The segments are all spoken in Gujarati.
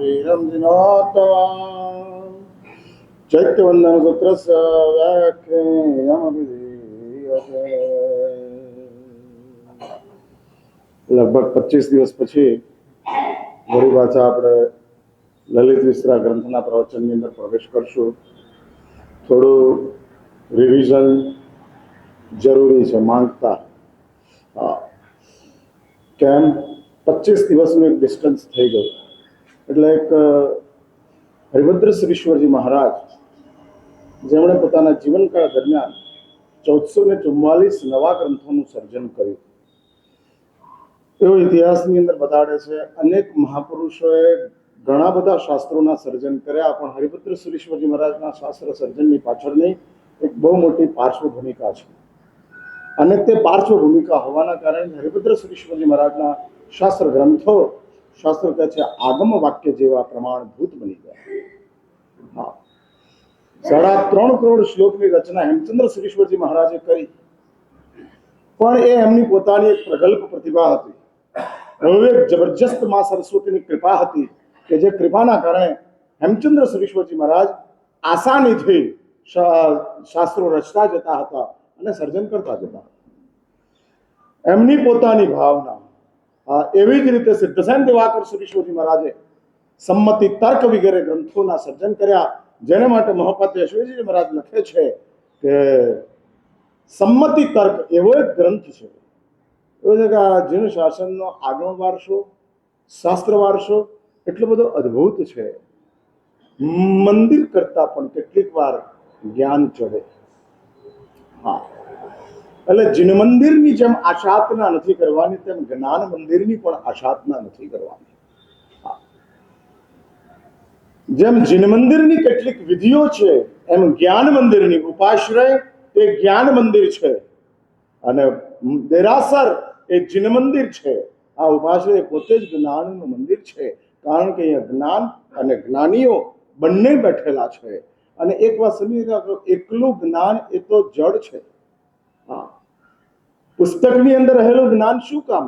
वीरं दिनोत्तमं चैत्यवन्दनसूत्रस्य व्याख्यानमपि दीयते। લગભગ 25 દિવસ પછી વળી પાછા આપણે લલિત વિસ્તરા ગ્રંથના પ્રવચનની અંદર પ્રવેશ કરશું. થોડું રિવિઝન જરૂરી છે, માંગતા. હા, કેમ 25 દિવસનું એક ડિસ્ટન્સ થઈ ગયું. એટલે એક હરિભદ્ર શ્રીશ્વરજી મહારાજ, જેમણે પોતાના જીવનકાળ દરમિયાન 1444 નવા ગ્રંથોનું સર્જન કર્યું, એવો ઇતિહાસની અંદર બતાડે છે. અનેક મહાપુરુષોએ ઘણા બધા શાસ્ત્રોના સર્જન કર્યા, પણ હરિભદ્ર શ્રીશ્વરજી મહારાજના શાસ્ત્ર સર્જનની પાછળની એક બહુ મોટી પાર્શ્વ ભૂમિકા છે. અને તે પાર્શ્વ ભૂમિકા હોવાના કારણે હરિભદ્ર શ્રીશ્વરજી મહારાજના શાસ્ત્ર ગ્રંથો, શાસ્ત્ર કહે છે, આગમ વાક્ય જેવા પ્રમાણભૂત બની ગયા. હા, 3.5 કરોડ શ્લોકની રચના હેમચંદ્ર શ્રીશ્વરજી મહારાજે કરી, પણ એ એમની પોતાની એક પ્રગલ્ભ પ્રતિભા હતી. એક જબરજસ્ત માં સરસ્વતીની કૃપા હતી કે જે કૃપાના કારણે હેમચંદ્ર શ્રીશ્વરજી મહારાજ આસાનીથી શાસ્ત્રો રચતા જતા હતા અને સર્જન કરતા જતા હતા. એમની પોતાની ભાવના. એવી જ રીતે સિદ્ધસેન દિવાકર શ્રીશ્વરજી મહારાજે સંમતિ તર્ક વગેરે ગ્રંથોના સર્જન કર્યા, જેને માટે મહોપાધ્ય યશવીજી મહારાજ લખે છે કે સંમતિ તર્ક એવો એક ગ્રંથ છે, એવો છે કે આ જીન શાસનનો આગમ વારસો, શાસ્ત્ર વારસો એટલો બધો અદ્ભુત છે. મંદિર કરતા પણ કેટલીક વાર જ્ઞાન ચડે. હા, એટલે જીન મંદિરની જેમ આશાતના નથી કરવાની, તેમ જ્ઞાન મંદિરની પણ આશાતના નથી કરવાની. જેમ જીન મંદિરની કેટલીક વિધિઓ છે, એમ જ્ઞાન મંદિરની ઉપાશ્રય એ જ્ઞાન મંદિર છે, અને દેરાસર એ જીન મંદિર છે. આ ઉપાશ્રય પોતે જ જ્ઞાનનું મંદિર છે, કારણ કે અહીંયા જ્ઞાન અને જ્ઞાનીઓ બંને બેઠેલા છે. અને એક વાત સમજી રાખો, એકલું જ્ઞાન એ તો જડ છે. હા, પુસ્તકની અંદર રહેલું જ્ઞાન શું કામ?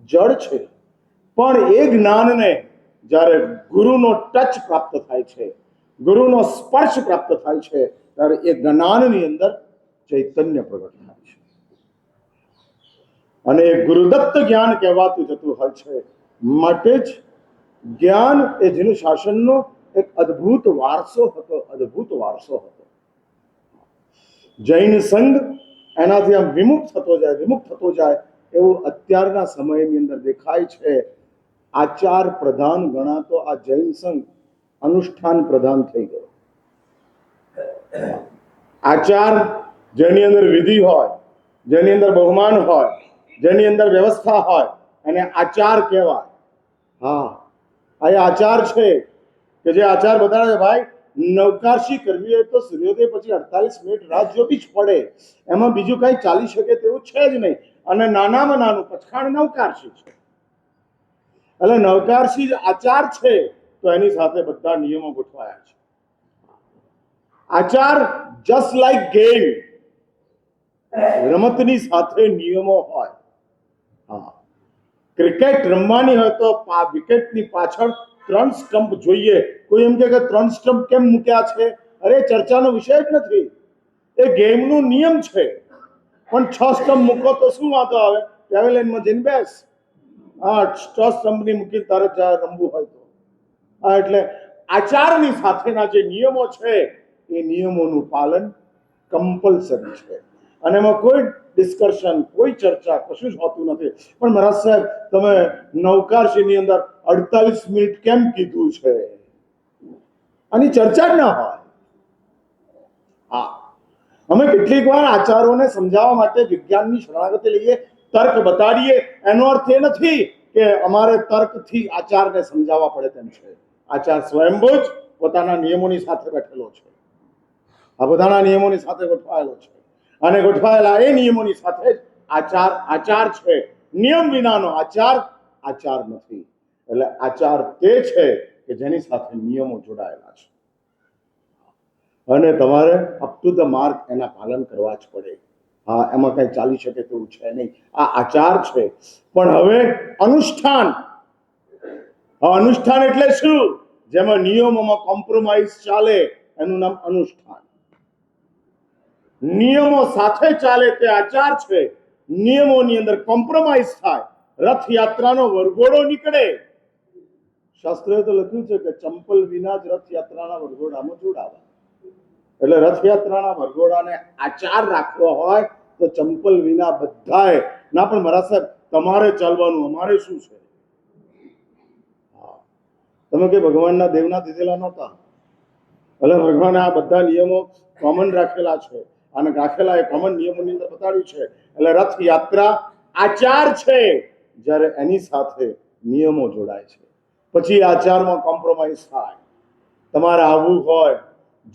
જડ છે. પણ એ જ્ઞાનને જ્યારે ગુરુનો ટચ પ્રાપ્ત થાય છે, ગુરુનો સ્પર્શ પ્રાપ્ત થાય છે, ત્યારે એ જ્ઞાનની અંદર ચૈતન્ય પ્રગટ થાય છે, અને એ ગુરુદત્ત જ્ઞાન કહેવાતું જતું હોય છે. માટે જ જ્ઞાન એ જીન શાસનનો એક અદ્ભુત વારસો હતો, અદ્ભુત વારસો હતો. જૈન સંઘ એનાથી આમ વિમુખ થતો જાય એવું અત્યારના સમયની અંદર દેખાય છે. આચાર પ્રધાન ગણાતો આ જૈન સંઘ અનુષ્ઠાન પ્રધાન થઈ ગયો. આચાર જેની અંદર વિધિ હોય, જેની અંદર બહુમાન હોય, જેની અંદર વ્યવસ્થા હોય, એને આચાર કહેવાય. હા, આ આચાર છે કે જે આચાર બતાવે ભાઈ નવકારશી કરવી હોય તો સૂર્યોદય પછી 48 મિનિટ રાહ જોવી જ પડે. એમાં બીજું કઈ ચાલી શકે તેવું છે જ નહીં. અને નાનામાં નાનું પચખાણ નવકારશી છે. એટલે નવકારશી જ આચાર છે, તો એની સાથે બધા નિયમો ગોઠવાયા છે. આચાર જસ્ટ લાઈક ગેમ, રમતની સાથે નિયમો હોય. હા, ક્રિકેટ રમવાની હોય તો વિકેટની પાછળ 3 સ્ટમ્પ જોઈએ. કોઈ એમ કે 3 સ્ટમ્પ કેમ મૂક્યા છે? અરે, ચર્ચાનો વિષય જ નથી. એ ગેમનું નિયમ છે. પણ 6 સ્ટમ્પ મૂકો તો શું વાંધો આવે? પેવેલિયનમાં જઈને બેસ. હા, 6 સ્ટમ્પની મૂકી તારે રમવું હોય તો. હા, એટલે આચારની સાથેના જે નિયમો છે એ નિયમોનું પાલન કમ્પલસરી છે, અને એમાં કોઈ ડિસ્કશન, કોઈ ચર્ચા, કશું જ હોતું નથી. પણ મહારાજ સાહેબ, તમે નવકારશીની અંદર 48 મિનિટ કેમ કીધું છે? આની ચર્ચા જ ના હોય. હા, અમે કેટલીક વાર આચારોને સમજાવવા માટે વિજ્ઞાનની શરણાગતિ લઈએ, તર્ક બતાડીએ. એનો અર્થ એ નથી કે અમારે તર્કથી આચારને સમજાવવા પડે તેમ છે. આચાર સ્વયંભૂ જ પોતાના નિયમોની સાથે બેઠેલો છે. આ પોતાના નિયમોની સાથે ગોઠવાયેલો છે, અને ગોઠવાયેલા એ નિયમોની સાથે જ આચાર છે. નિયમ વિનાનો આચાર નથી. એટલે આચાર તે છે કે જેની સાથે નિયમો જોડાયેલા છે, અને તમારે અપ ટુ ધ માર્ક એના પાલન કરવા જ પડે. હા, એમાં કઈ ચાલી શકે તેવું છે નહીં. આ આચાર છે. પણ હવે અનુષ્ઠાન. અનુષ્ઠાન એટલે શું? જેમાં નિયમોમાં કોમ્પ્રોમાઇઝ ચાલે એનું નામ અનુષ્ઠાન. નિયમો સાથે ચાલે તે આચાર છે. નિયમોની અંદર કોમ્પ્રોમાઇઝ થાય, રથયાત્રાનો વરઘોડો નીકળે. શાસ્ત્રોએ તો લખ્યું છે કે ચંપલ વિના જ રથયાત્રાના વરઘોડામાં જોડાવા. એટલે રથયાત્રાના વરઘોડાને આચાર રાખવો હોય તો ચંપલ વિના બધાએ ના. પણ મારા સાહેબ તમારે ચાલવાનું, અમારે શું છે? તમે કે ભગવાનના દેવના દીધેલા નહોતા? એટલે ભગવાને આ બધા નિયમો કોમન રાખેલા છે અને રાખેલા એ કોમન નિયમોની અંદર બતાડ્યું છે. એટલે રથયાત્રા આચાર છે, જ્યારે એની સાથે નિયમો જોડાય છે. પછી આચારમાં કોમ્પ્રોમાઇઝ થાય. તમારે આવવું હોય,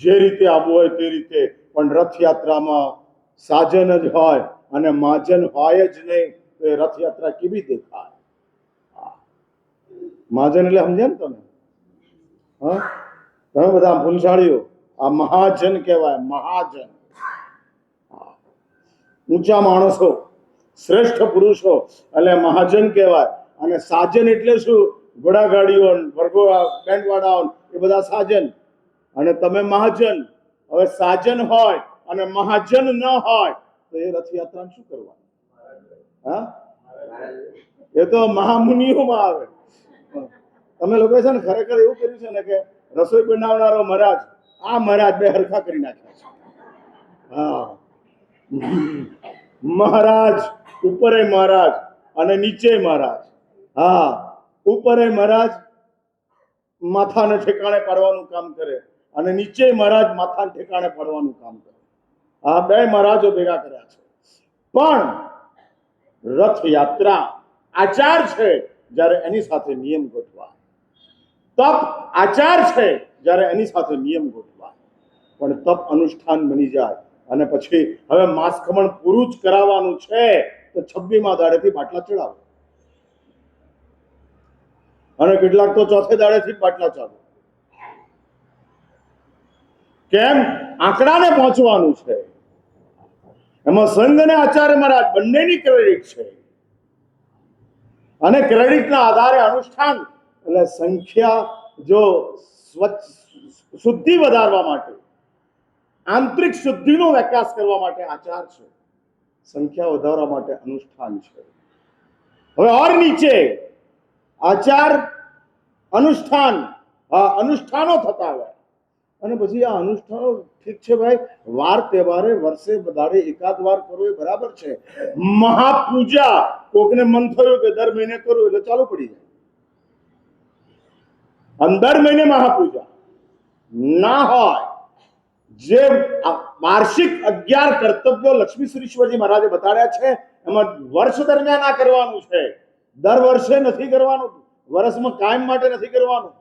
જે રીતે આવવું હોય તે રીતે, પણ રથયાત્રામાં સાજન જ હોય અને માજન હોય જ નહીં તો એ રથયાત્રા કેવી દેખાય? મહાજન એટલે સમજ્યા ને તમે? હા, તમે બધા ભૂલશાળીઓ, આ મહાજન કહેવાય. મહાજન, ઊંચા માણસો, શ્રેષ્ઠ પુરુષો એટલે મહાજન કહેવાય. અને સાજન એટલે શું? ઘોડાગાડીઓ, બેન્ડ વાળાઓ, એ બધા સાજન. અને તમે મહાજન. હવે સાજન હોય અને મહાજન ન હોય તો એ રથયાત્રા શું કરવાનું? હા, એ તો મહામુનિઓમાં આવે. તમે લોકો છે ને ખરેખર એવું કર્યું છે ને કે રસોઈ બનાવનારો મહારાજ, આ મહારાજ બે હરખા કરી નાખ્યા છે. હા, મહારાજ ઉપરે મહારાજ અને નીચે મહારાજ. હા, ઉપરે મહારાજ માથાને ઠેકાણે પાડવાનું કામ કરે અને નીચે મહારાજ માથાને ઠેકાણે પાડવાનું કામ કરે. આ બે મહારાજો ભેગા કર્યા છે. પણ રથયાત્રા આચાર છે, જ્યારે એની સાથે નિયમ ગોઠવા. તપ આચાર છે, જ્યારે એની સાથે નિયમ ગોઠવા. પણ તપ અનુષ્ઠાન બની જાય અને પછી હવે માસખમણ પૂરું જ કરાવવાનું છે તો 26મા દાડેથી બાટલા ચડાવો. અને કેટલાક તો ચોથે દાડેથી બાટલા ચાલુ. કેમ? આંકડાને પહોંચવાનું છે. એમાં સંઘ અને આચાર્ય મહારાજ બંનેની ક્રેડિટ છે. અને ક્રેડિટના આધારે અનુષ્ઠાન. એટલે સંખ્યા જો શુદ્ધિ વધારવા માટે, આંતરિક શુદ્ધિનો વિકાસ કરવા માટે આચાર છે. સંખ્યા વધારવા માટે અનુષ્ઠાન છે. હવે ઓર નીચે આચાર, અનુષ્ઠાન, અનુષ્ઠાનો થતા હોય. અને પછી આ અનુષ્ઠાનો ઠીક છે ભાઈ, વાર તહેવારે વર્ષે બધાડે એકાદ વાર કરો એ બરાબર છે. મહાપૂજા કોકને મન થયું કે દર મહિને કરું એટલે ચાલુ પડી જાય. અને દર મહિને મહાપૂજા ના હોય. જે વાર્ષિક 11 કર્તવ્યો લક્ષ્મી સુરેશ્વરજી મહારાજે બતાડ્યા છે, એમાં વર્ષ દરમિયાન આ કરવાનું છે. દર વર્ષે નથી કરવાનું, વર્ષમાં કાયમ માટે નથી કરવાનું.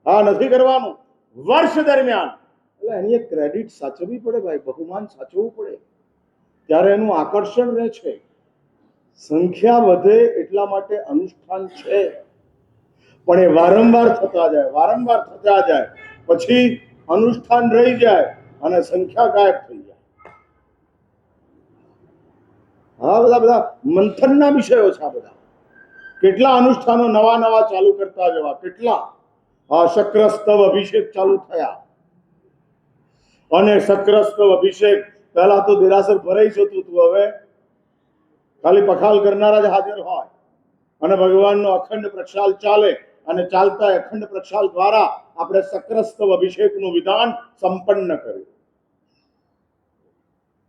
હા, નથી કરવાનું, વર્ષ દરમિયાન. એટલે એની એક ક્રેડિટ સાચવવી પડે ભાઈ, બહુમાન સાચવવું પડે, ત્યારે એનું આકર્ષણ રહે છે. સંખ્યા વધે એટલા માટે અનુષ્ઠાન છે, પણ એ વારંવાર થતા જાય, વારંવાર થતા જાય, પછી અનુષ્ઠાન રહી જાય અને સંખ્યા ગાયબ થઈ જાય. હા, બધા મંથનના વિષયો છે આ બધા. કેટલા અનુષ્ઠાનો નવા નવા ચાલુ કરતા જવા, કેટલા. આ શક્રસ્તવ અભિષેક ચાલુ થયા અને શક્રસ્તવ અભિષેક પહેલા તો દેરાસર ભરાઈ જતું હતું, હવે ખાલી પખાલ કરનારા જ હાજર હોય અને ભગવાનનો અખંડ પ્રક્ષાલ ચાલે. અને ચાલતા અખંડ પ્રક્ષાલ દ્વારા આપણે શક્રસ્તવ અભિષેકનું વિધાન સંપન્ન કર્યું.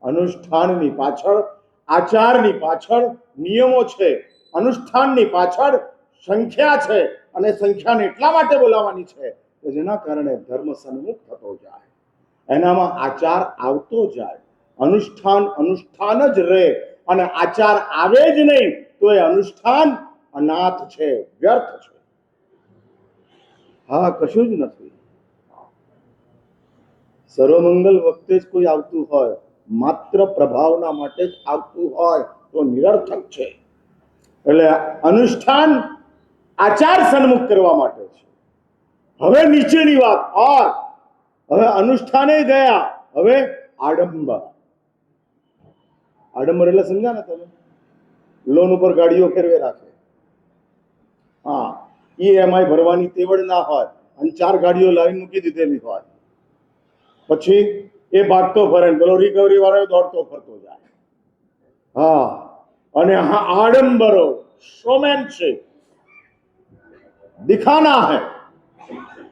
અનુષ્ઠાનની પાછળ, આચારની પાછળ નિયમો છે, અનુષ્ઠાનની પાછળ સંખ્યા છે. અને સંખ્યાને એટલા માટે બોલાવવાની છે કે જેના કારણે ધર્મ સન્મુખ થતો જાય, એનામાં આચાર આવતો જાય. અનુષ્ઠાન અનુષ્ઠાન જ રહે અને આચાર આવે જ નહીં તો એ અનુષ્ઠાન અનાથ છે, વ્યર્થ છે. હા, કશું જ નથી. સર્વમંગલ વખતે જ કોઈ આવતું હોય, માત્ર પ્રભાવના માટે જ આવતું હોય તો નિરર્થક છે. એટલે અનુષ્ઠાન આચાર સન્મુખ કરવા માટે છે. હવે નીચેની વાત, ઓર હવે અનુષ્ઠાને ગયા, હવે આડંબર. આડંબર એટલે સમજ્યા ને તમે? લોન ઉપર ગાડીઓ ફેરવે રાખે. હા, EMI ભરવાની તેવડ ના હોય અને 4 ગાડીઓ લાવીને મૂકી દીધેલી હોય, પછી એ ભાગતો ફરે ને પેલો રિકવરી વાળો દોડતો ફરતો જાય. हाँ, અને हाँ आडंबरो शोमैनशिप दिखाना है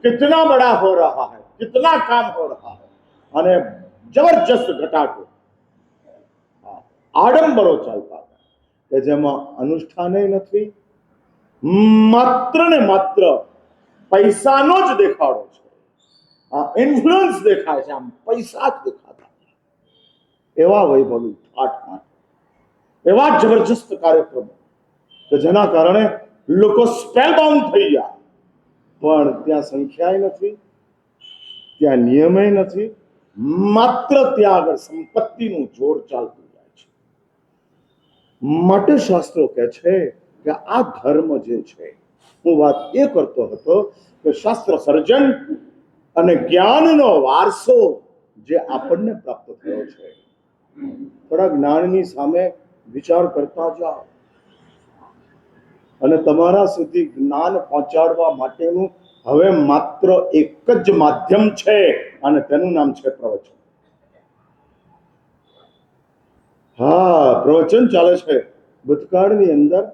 कितना बड़ा हो रहा है, कितना काम हो रहा है, અને જબરજસ્ત ઘટાડો આડંબરો ચાલતા કે જેમાં અનુષ્ઠાને નથી, માત્ર ને માત્ર પૈસાનો જ દેખાડો છે. આ ઇન્ફ્લુઅન્સ દેખાય છે, આમ પૈસા જ દેખાતા, એવા વૈભવી ઠાઠ એવા જબરજસ્ત કાર્યક્રમો કે જેના કારણે લોકો સ્પેલબાઉન્ડ થઈ ગયા, પણ ત્યાં સંખ્યાએ નથી, ત્યાં નિયમે નથી, માત્ર ત્યાં આગળ સંપત્તિનું જોર ચાલતું જાય છે. માટે શાસ્ત્રો કહે છે કે આ ધર્મ જે છે, હું વાત એ કરતો હતો કે શાસ્ત્ર સર્જન અને જ્ઞાનનો વારસો જે આપણને પ્રાપ્ત થયો છે, થોડા જ્ઞાનની સામે વિચાર કરતા જાઓ અને તમારા સુધી જ્ઞાન પહોંચાડવા માટેનું હવે માત્ર એક જ માધ્યમ છે અને તેનું નામ છે પ્રવચન. હા, પ્રવચન ચાલે છે. ભૂતકાળની અંદર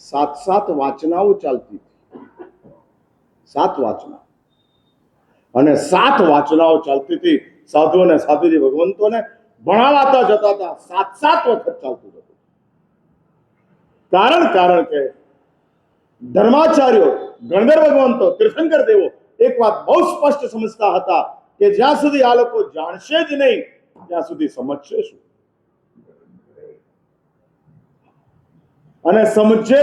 7 વાચનાઓ ચાલતી હતી, 7 વાચના, અને 7 વાચનાઓ ચાલતી હતી. સાધુ અને સાધુજી ભગવંતોને ભણાવાતા જતા હતા, 7 વખત ચાલતું હતું. કારણ કે ધર્માચાર્યો, ગણધર ભગવંતો, તીર્થંકર દેવો એક વાત બહુ સ્પષ્ટ સમજતા હતા કે જ્યાં સુધી આ લોકો જાણશે જ નહીં ત્યાં સુધી સમજશે શું, અને સમજશે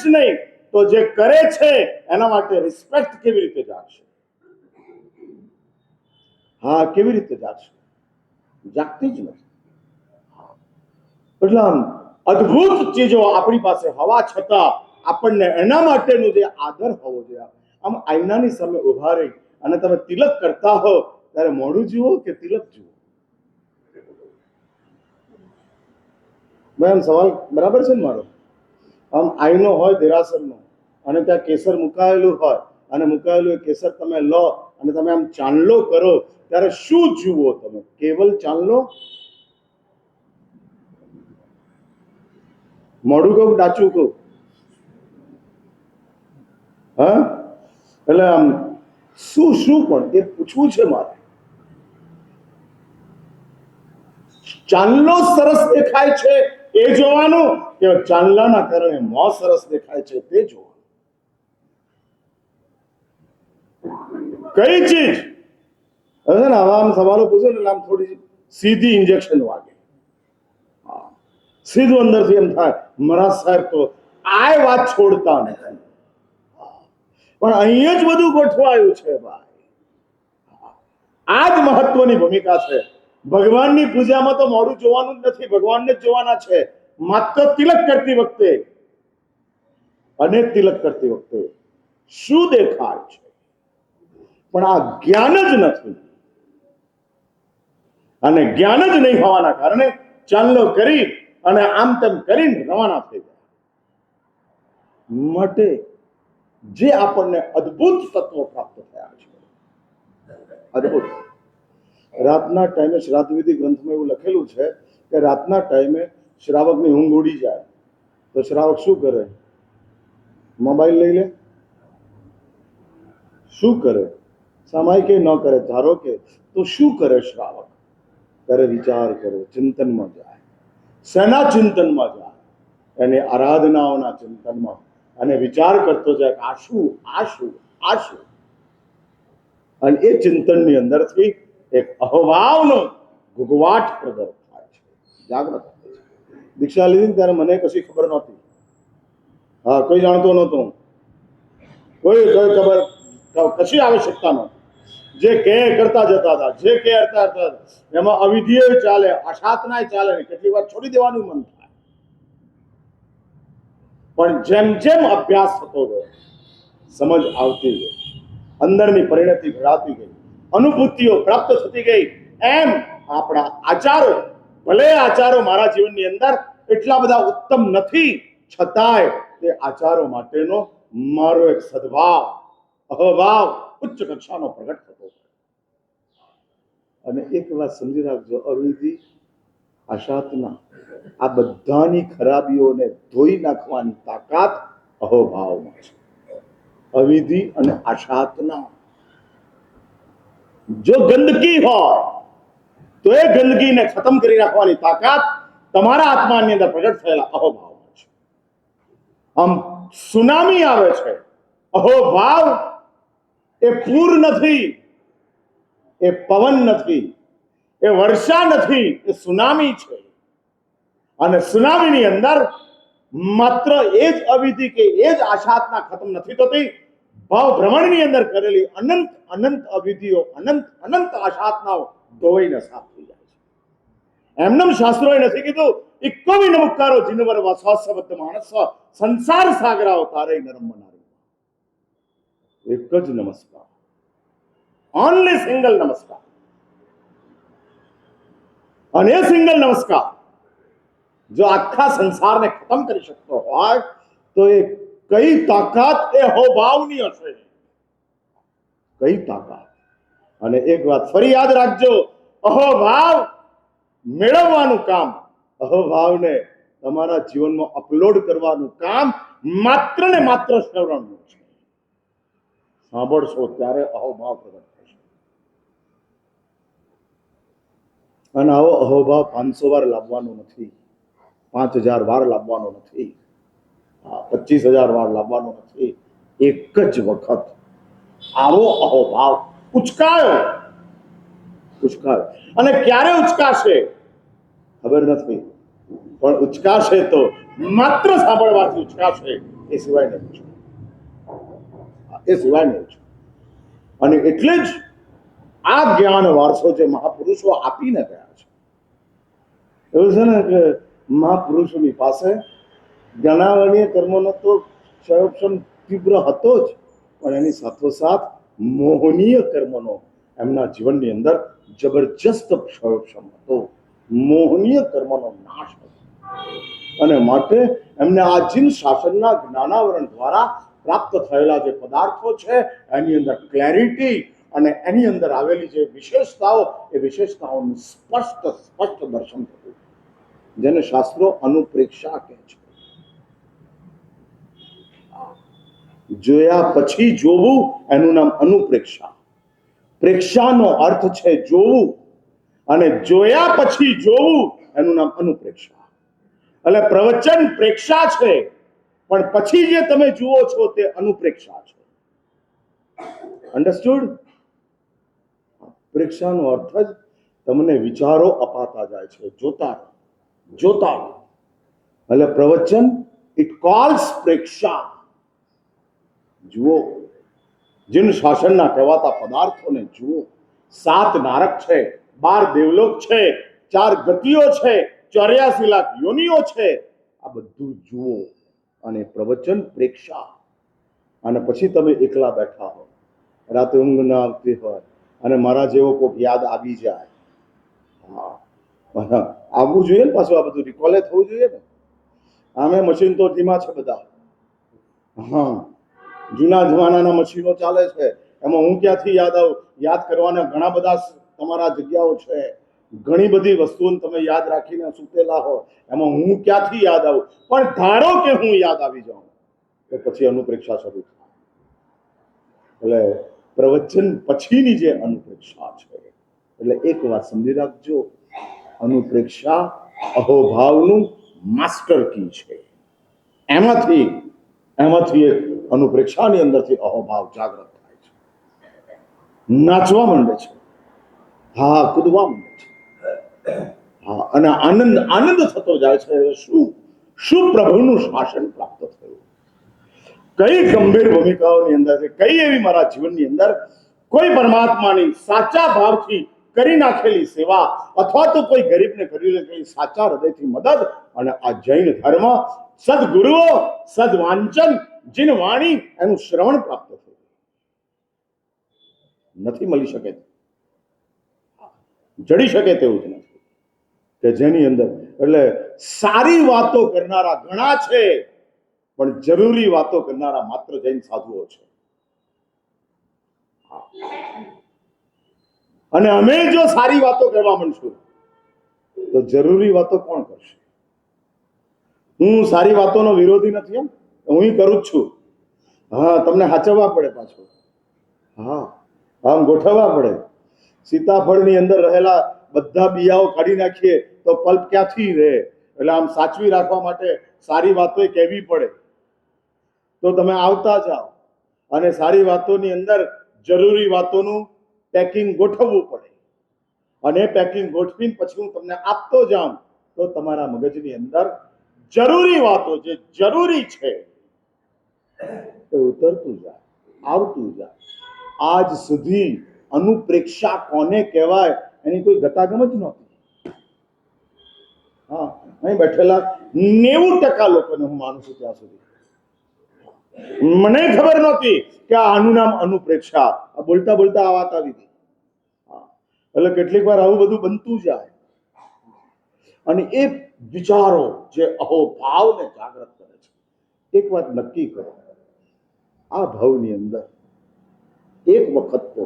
જ નહીં તો જે કરે છે એના માટે રિસ્પેક્ટ કેવી રીતે જાગશે? હા, કેવી રીતે જાગશે? જાગતી જ નથી. એટલે આમ અદ્ભુત ચીજો આપણી પાસે હોવા છતાં આપણને એના માટેનું જે આદર હોવો જોઈએ, આમ આઈનાની સામે ઉભા રહી અને તમે તિલક કરતા હો ત્યારે મોઢું જુઓ કે તિલક જુઓ? મેમ, સવાલ બરાબર છે ને મારો? આમ આઈનો હોય દેરાસરનો અને ત્યાં કેસર મુકાયેલું હોય અને મુકાયેલું એ કેસર તમે લો અને તમે આમ ચાંદલો કરો ત્યારે શું જુઓ તમે? કેવલ ચાંદલો? મોઢું કહું ડાચું કહું? હા, એટલે આમ શું પણ એ પૂછવું છે મારે. ચાંદલો સરસ દેખાય છે એ જોવાનું કે ચાંદલાના કારણે મોં સરસ દેખાય છે તે જોવાનું? કઈ ચીજ? હવે ને આવા આમ સવાલો પૂછો ને આમ થોડી સીધી ઇન્જેક્શન વાગે, સીધું અંદરથી એમ થાય મહારાજ સાહેબ તો આ વાત છોડતા નથી, પણ અહીંયા જ બધું ગોઠવાયું છે ભાઈ. આ જ મહત્વની ભૂમિકા છે. ભગવાનની પૂજામાં તો મોઢું જોવાનું જ નથી, ભગવાનને જ જોવાના છે. માત્ર તિલક કરતી વખતે અને તિલક કરતી વખતે શું દેખાય છે, પણ આ જ્ઞાન જ નથી, અને જ્ઞાન જ નહીં હોવાના કારણે ચાંદલો કરી અને આમ તેમ કરીને રવાના થઈ ગયા. માટે જે આપણને અદ્ભુત તત્વો પ્રાપ્ત થયા છે, અદ્ભુત. રાતના ટાઈમે શ્રાદ્ધ વિધિ ગ્રંથમાં એવું લખેલું છે કે રાતના ટાઈમે શ્રાવકની ઊંઘ ઉડી જાય તો શ્રાવક શું કરે? મોબાઈલ લઈ લે? શું કરે? સામાયિક ન કરે, ધારો કે તો શું કરે શ્રાવક? ત્યારે વિચાર કરે, ચિંતનમાં જાય. શેના ચિંતનમાં જાય? એની આરાધનાઓના ચિંતનમાં, અને વિચાર કરતો જાય કે આ શું, આ શું, આ શું. અને એ ચિંતનની અંદરથી એક અહવાવનો ઘૂઘવાટ પ્રગટ થાય છે, જાગૃત થાય છે. દીક્ષા લીધી ત્યારે મને કશી ખબર નહોતી. હા, કોઈ જાણતો નહોતો, કોઈ ખબર કશી આવશ્યકતા નહોતી. જે કે કરતા જતા હતા, જે કે કરતા હતા, એમાં અવિધિય ચાલે, અસાધનાય ચાલે, કેટલી વાર છોડી દેવાનું મન થાય. પણ જેમ જેમ અભ્યાસ થતો ગયો, સમજ આવતી ગઈ, અંદરની પરિણતિ ઘડાતી ગઈ, અનુભૂતિઓ પ્રાપ્ત થતી ગઈ, એમ આપણા આચારો, ભલે આચારો મારા જીવનની અંદર એટલા બધા ઉત્તમ નથી, છતાંય તે આચારો માટેનો મારો એક સદભાવ, અહભાવ ઉચ્ચ કક્ષાનો પ્રગટ થતો હોય. અને એક વાત સમજી રાખજો, અવિધિ આશાતના આ બધાની ખરાબીઓને ધોઈ નાખવાની તાકાત અહોભાવમાં છે. અવિધિ અને આશાતના જો ગંદકી હોય તો એ ગંદકીને ખતમ કરી નાખવાની તાકાત તમારા આત્માની અંદર પ્રગટ થયેલા અહોભાવમાં છે. આમ સુનામી આવે છે, અહોભાવ એ પૂર નથી, એ પવન નથી, એ વર્ષા નથી, એ સુનામી છે. અને સુનામીની અંદર માત્ર એ જ અવિધિ કે એ જ આશાતના ખતમ નથી થતી, ભાવ ભ્રમણની અંદર કરેલી અનંત અનંત અવિધિઓ, અનંત અનંત આશાતનાઓ ધોવાઈને સાફ થઈ જાય છે. એમનેમ શાસ્ત્રોએ નથી કીધું ઇક્કો વિનમુક્કારો જીનવર વાસવાસબદ્ધ માણસ સંસાર સાગરા અવતારે નરમ બનાવી. એક જ નમસ્કાર, ઓનલી સિંગલ નમસ્કાર. અને એ સિંગલ નમસ્કાર જો આખા સંસારને ખતમ કરી શકતો હોય તો એ કઈ તાકાત એ અહોભાવની હશે, કઈ તાકાત. અને એક વાત ફરી યાદ રાખજો, અહોભાવ મેળવવાનું કામ, અહોભાવને તમારા જીવનમાં અપલોડ કરવાનું કામ માત્ર ને માત્ર શ્રવણનું છે. સાંભળશો ત્યારે અહોભાવ પ્રગટ થશે. અને આવો અહોભાવ 500 વાર લાવવાનો નથી, 5000 વાર લાવવાનો નથી, 25000 વાર લાવવાનો નથી. એક જ વખત આવો અહોભાવ ઉચકાયો. અને ક્યારે ઉચકાશે ખબર નથી, પણ ઉચકાશે તો માત્ર સાંભળવાથી ઉચકાશે, એ સિવાય નહીં ઉચકે, એ સિવાય નહીં ઉચકે. અને એટલે જ આ જ્ઞાન વારસો જે મહાપુરુષો આપીને ગયા છે, એવું છે ને કે મહાપુરુષોની પાસે જ્ઞાનાવર્ણીય કર્મોનો તો ક્ષયોક્ષમ તીવ્ર હતો જ, પણ એની સાથોસાથ મોહનીય કર્મનો એમના જીવનની અંદર જબરજસ્ત ક્ષયોક્ષમ હતો. મોહનીય કર્મનો નાશ હતો. અને માટે એમને આજીન શાસનના જ્ઞાનાવરણ દ્વારા પ્રાપ્ત થયેલા જે પદાર્થો છે એની અંદર ક્લેરિટી અને એની અંદર આવેલી જે વિશેષતાઓ, એ વિશેષતાઓનું સ્પષ્ટ દર્શન થતું, જેને શાસ્ત્રો અનુપ્રેક્ષા કહે છે. જોયા પછી જોવું એનું નામ અનુપ્રેક્ષા. પ્રેક્ષાનો અર્થ છે જોવું, અને જોયા પછી જોવું એનું નામ અનુપ્રેક્ષા. એટલે પ્રવચન પ્રેક્ષા છે, પણ પછી જે તમે જુઓ છો તે અનુપ્રેક્ષા છે. અન્ડરસ્ટુડ? પ્રેક્ષાનો અર્થ જ તમને વિચારો અપાતા જાય છે, જોતા જોતા. એટલે પ્રવચન ઇટ કોલ્સ પ્રેક્ષા. જુઓ, જીન શાસનના કહેવાતા પદાર્થોને જુઓ. 7 નારક છે, 12 દેવલોક છે, 4 ગતિઓ છે, 84 લાખ યોનિઓ છે. આ બધું જુઓ અને પ્રવચન પ્રેક્ષા. અને પછી તમે એકલા બેઠા હો, રાતે ઊંઘ ના આવતી હોય, અને મારા જેવો કોઈક યાદ આવી જાય, હા આવવું જોઈએ ને, પાછું આ બધું રિકોલે થવું જોઈએ ને. આમે મશીન તો ધીમા છે બધા. હા, જૂના જમાનાના મશીનો ચાલે છે, એમાં હું ક્યાંથી યાદ આવું? યાદ કરવાના ઘણા બધા તમારા જગ્યાઓ છે, ઘણી બધી વસ્તુઓને તમે યાદ રાખીને સૂતેલા હો, એમાં હું ક્યાંથી યાદ આવું? પણ ધારો કે હું યાદ આવી જાઉં તો પછી અનુપ્રેક્ષા શરૂ થાય. એટલે પ્રવચન પછીની જે અનુપ્રેક્ષા છે, એટલે એક વાત સમજી રાખજો, અનુપ્રેક્ષા અહોભાવનું માસ્ટર કી છે. એમાંથી એક અનુપ્રેક્ષાની અંદરથી અહોભાવ જાગૃત થાય છે, નાચવા માંડે છે, હા કૂદવા માંડે છે, હા, અને આનંદ થતો જાય છે. શું પ્રભુનું શાસન પ્રાપ્ત થયું, કઈ ગંભીર ભૂમિકાઓની અંદર, કઈ એવી મારા જીવનની અંદર કોઈ પરમાત્માની સાચા ભાવથી કરી નાખેલી સેવા, અથવા તો કોઈ ગરીબને કરી નાખેલી સાચા હૃદયથી મદદ. અને આ જૈન ધર્મ, સદગુરુઓ, સદવાંચન, જીન વાણી, એનું શ્રવણ પ્રાપ્ત થયું નથી. મળી શકે, જડી શકે તેવું જ નથી કે જેની અંદર. એટલે સારી વાતો કરનારા ઘણા છે, પણ જરૂરી વાતો કરનારા માત્ર જૈન સાધુઓ છે. અને અમે જો સારી વાતો કરવા માંડશું તો જરૂરી વાતો કોણ કરશે? હું સારી વાતોનો વિરોધી નથી, એમ હું કરું જ છું. હા, તમને સાચવવા પડે પાછું. હા, આમ ગોઠવવા પડે. સીતાફળની અંદર રહેલા બધા બિયાઓ કાઢી નાખીએ તો પલ્પ ક્યાંથી રહે? એટલે આમ સાચવી રાખવા માટે સારી વાતો કહેવી પડે. તો તમે આવતા જાઓ અને સારી વાતોની અંદર જરૂરી વાતોનું પેકિંગ ગોઠવવું પડે, અને પેકિંગ ગોઠવીને પછી હું તમને આપતો જાઉં તો તમારા મગજની અંદર જરૂરી વાતો જે જરૂરી છે એ ઉતરતું જાય, આવતું જાય. આજ સુધી અનુપ્રેક્ષા કોને કહેવાય એની કોઈ ગતાગમ જ નહોતી. હા, અહીં બેઠેલા 90% લોકોને હું માનું છું ત્યાં સુધી મને ખબર નહોતી કે આનું નામ અનુપ્રેક્ષા. બોલતા બોલતા આ વાત આવી ગઈ. એટલે કેટલીક વાર આવું બધું બનતું જાય. અને એ વિચારો જે અહોભાવને જાગૃત કરે છે. એક વાત નક્કી કરો, આ ભાવની અંદર એક વખત તો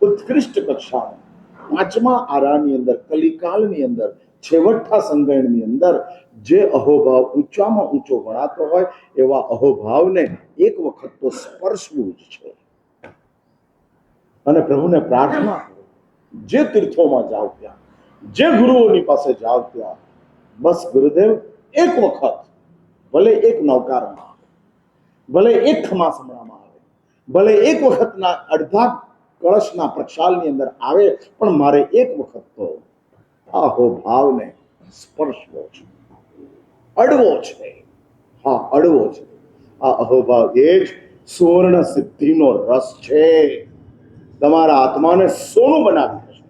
ઉત્કૃષ્ટ કક્ષામાં 5મા આરાની અંદર, કલિકાલની અંદર, છેવટના સંગણની અંદર જે અહોભાવ ઊંચામાં ઊંચો ગણાતો હોય એવા અહોભાવને એક વખત તો સ્પર્શવું જ છે. અને પ્રભુને પ્રાર્થના કરો, જે તીર્થોમાં જાઓ ત્યાં, જે ગુરુઓની પાસે જાઓ ત્યાં, બસ ગુરુદેવ એક વખત, ભલે એક નૌકારમાં આવે, ભલે એક ખમાસમણામાં આવે, ભલે એક વખતના અડધા કળશના પ્રક્ષાલની અંદર આવે, પણ મારે એક વખત તો અહોભાવને સ્પર્શવો છે, અડવો છે. હા, અડવો છે. આ અહોભાવ એ જ સુવર્ણ સિદ્ધિનો રસ છે. તમારા આત્માને સોનું બનાવી દેશે.